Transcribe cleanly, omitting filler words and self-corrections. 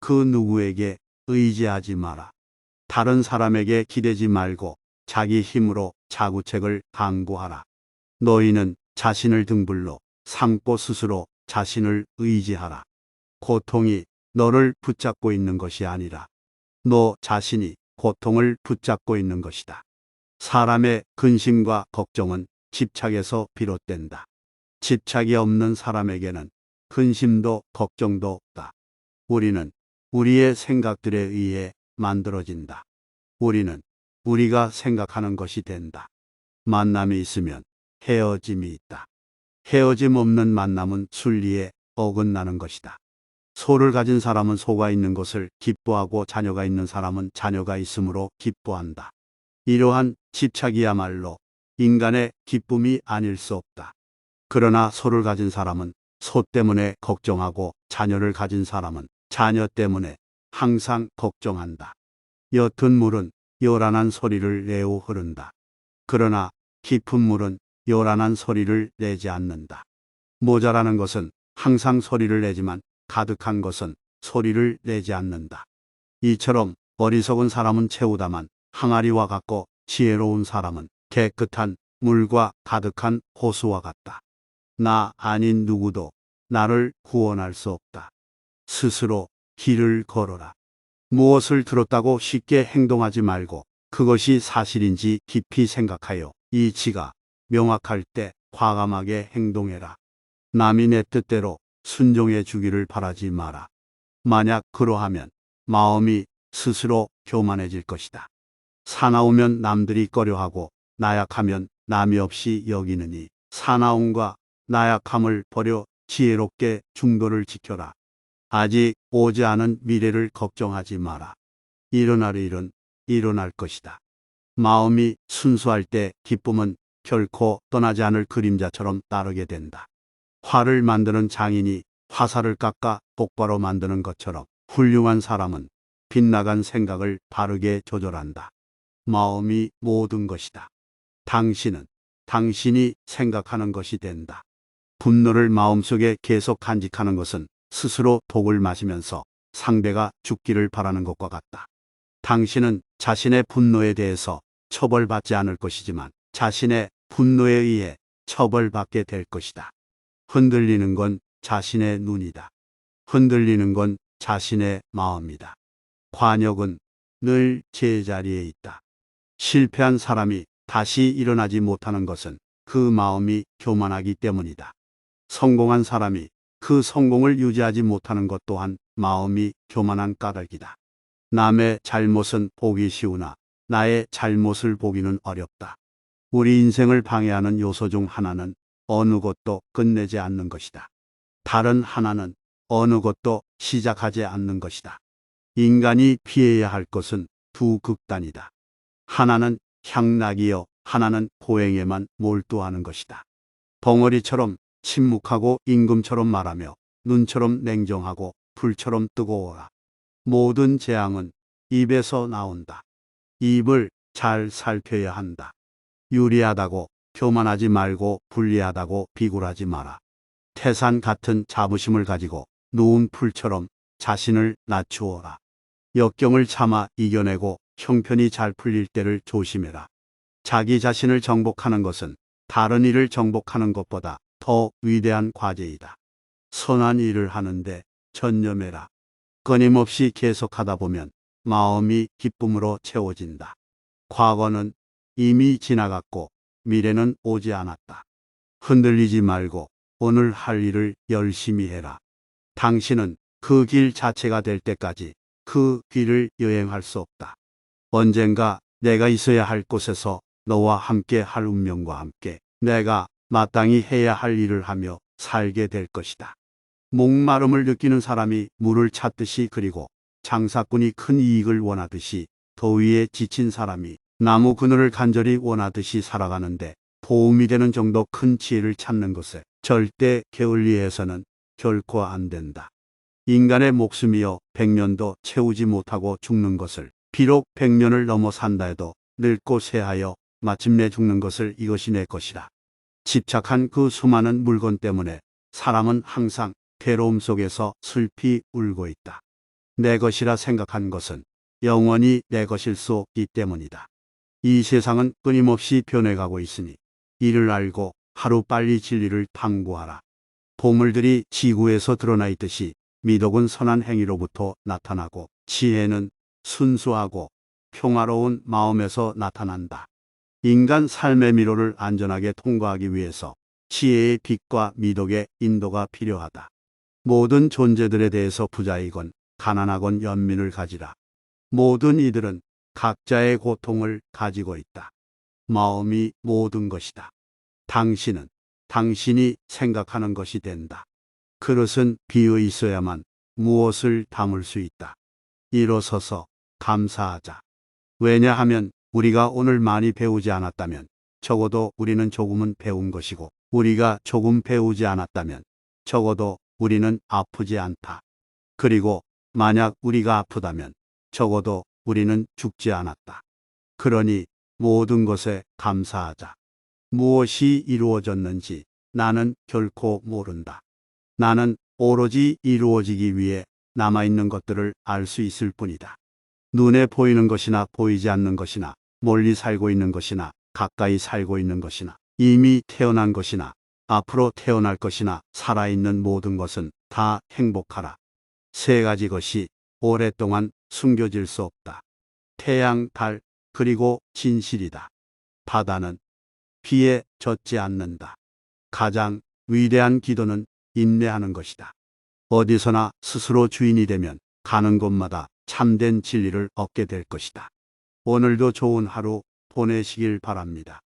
그 누구에게 의지하지 마라. 다른 사람에게 기대지 말고 자기 힘으로 자구책을 강구하라. 너희는 자신을 등불로 삼고 스스로 자신을 의지하라. 고통이 너를 붙잡고 있는 것이 아니라 너 자신이 고통을 붙잡고 있는 것이다. 사람의 근심과 걱정은 집착에서 비롯된다. 집착이 없는 사람에게는 근심도 걱정도 없다. 우리는 우리의 생각들에 의해 만들어진다. 우리는 우리가 생각하는 것이 된다. 만남이 있으면 헤어짐이 있다. 헤어짐 없는 만남은 순리에 어긋나는 것이다. 소를 가진 사람은 소가 있는 것을 기뻐하고 자녀가 있는 사람은 자녀가 있음으로 기뻐한다. 이러한 집착이야말로 인간의 기쁨이 아닐 수 없다. 그러나 소를 가진 사람은 소 때문에 걱정하고 자녀를 가진 사람은 자녀 때문에 항상 걱정한다. 옅은 물은 요란한 소리를 내어 흐른다. 그러나 깊은 물은 요란한 소리를 내지 않는다. 모자라는 것은 항상 소리를 내지만 가득한 것은 소리를 내지 않는다. 이처럼 어리석은 사람은 채우다만 항아리와 같고 지혜로운 사람은 깨끗한 물과 가득한 호수와 같다. 나 아닌 누구도 나를 구원할 수 없다. 스스로 길을 걸어라. 무엇을 들었다고 쉽게 행동하지 말고 그것이 사실인지 깊이 생각하여 이치가 명확할 때 과감하게 행동해라. 남이 내 뜻대로 순종해 주기를 바라지 마라. 만약 그러하면 마음이 스스로 교만해질 것이다. 사나우면 남들이 꺼려하고 나약하면 남이 없이 여기느니 사나움과 나약함을 버려 지혜롭게 중도를 지켜라. 아직 오지 않은 미래를 걱정하지 마라. 일어날 일은 일어날 것이다. 마음이 순수할 때 기쁨은 결코 떠나지 않을 그림자처럼 따르게 된다. 활을 만드는 장인이 화살을 깎아 똑바로 만드는 것처럼 훌륭한 사람은 빗나간 생각을 바르게 조절한다. 마음이 모든 것이다. 당신은 당신이 생각하는 것이 된다. 분노를 마음속에 계속 간직하는 것은 스스로 독을 마시면서 상대가 죽기를 바라는 것과 같다. 당신은 자신의 분노에 대해서 처벌받지 않을 것이지만 자신의 분노에 의해 처벌받게 될 것이다. 흔들리는 건 자신의 눈이다. 흔들리는 건 자신의 마음이다. 관역은 늘 제자리에 있다. 실패한 사람이 다시 일어나지 못하는 것은 그 마음이 교만하기 때문이다. 성공한 사람이 그 성공을 유지하지 못하는 것 또한 마음이 교만한 까닭이다. 남의 잘못은 보기 쉬우나 나의 잘못을 보기는 어렵다. 우리 인생을 방해하는 요소 중 하나는 어느 것도 끝내지 않는 것이다. 다른 하나는 어느 것도 시작하지 않는 것이다. 인간이 피해야 할 것은 두 극단이다. 하나는 향락이요, 하나는 고행에만 몰두하는 것이다. 벙어리처럼 침묵하고 임금처럼 말하며 눈처럼 냉정하고 불처럼 뜨거워라. 모든 재앙은 입에서 나온다. 입을 잘 살펴야 한다. 유리하다고 교만하지 말고 불리하다고 비굴하지 마라. 태산 같은 자부심을 가지고 누운 풀처럼 자신을 낮추어라. 역경을 참아 이겨내고 형편이 잘 풀릴 때를 조심해라. 자기 자신을 정복하는 것은 다른 일을 정복하는 것보다 더 위대한 과제이다. 선한 일을 하는데 전념해라. 끊임없이 계속하다 보면 마음이 기쁨으로 채워진다. 과거는 이미 지나갔고 미래는 오지 않았다. 흔들리지 말고 오늘 할 일을 열심히 해라. 당신은 그 길 자체가 될 때까지 그 길을 여행할 수 없다. 언젠가 내가 있어야 할 곳에서 너와 함께 할 운명과 함께 내가 마땅히 해야 할 일을 하며 살게 될 것이다. 목마름을 느끼는 사람이 물을 찾듯이 그리고 장사꾼이 큰 이익을 원하듯이 더위에 지친 사람이 나무 그늘을 간절히 원하듯이 살아가는데 도움이 되는 정도 큰 지혜를 찾는 것에 절대 게을리해서는 결코 안 된다. 인간의 목숨이여 100년도 채우지 못하고 죽는 것을 비록 100년을 넘어 산다 해도 늙고 쇠하여 마침내 죽는 것을 이것이 내 것이라. 집착한 그 수많은 물건 때문에 사람은 항상 괴로움 속에서 슬피 울고 있다. 내 것이라 생각한 것은 영원히 내 것일 수 없기 때문이다. 이 세상은 끊임없이 변해가고 있으니 이를 알고 하루빨리 진리를 탐구하라. 보물들이 지구에서 드러나 있듯이 미덕은 선한 행위로부터 나타나고 지혜는 순수하고 평화로운 마음에서 나타난다. 인간 삶의 미로를 안전하게 통과하기 위해서 지혜의 빛과 미덕의 인도가 필요하다. 모든 존재들에 대해서 부자이건 가난하건 연민을 가지라. 모든 이들은 각자의 고통을 가지고 있다. 마음이 모든 것이다. 당신은 당신이 생각하는 것이 된다. 그릇은 비어 있어야만 무엇을 담을 수 있다. 일어서서 감사하자. 왜냐하면 우리가 오늘 많이 배우지 않았다면 적어도 우리는 조금은 배운 것이고, 우리가 조금 배우지 않았다면 적어도 우리는 아프지 않다. 그리고 만약 우리가 아프다면 적어도 우리는 죽지 않았다. 그러니 모든 것에 감사하자. 무엇이 이루어졌는지 나는 결코 모른다. 나는 오로지 이루어지기 위해 남아있는 것들을 알 수 있을 뿐이다. 눈에 보이는 것이나 보이지 않는 것이나 멀리 살고 있는 것이나 가까이 살고 있는 것이나 이미 태어난 것이나 앞으로 태어날 것이나 살아있는 모든 것은 다 행복하라. 세 가지 것이 오랫동안 숨겨질 수 없다. 태양, 달, 그리고 진실이다. 바다는 비에 젖지 않는다. 가장 위대한 기도는 인내하는 것이다. 어디서나 스스로 주인이 되면 가는 곳마다 참된 진리를 얻게 될 것이다. 오늘도 좋은 하루 보내시길 바랍니다.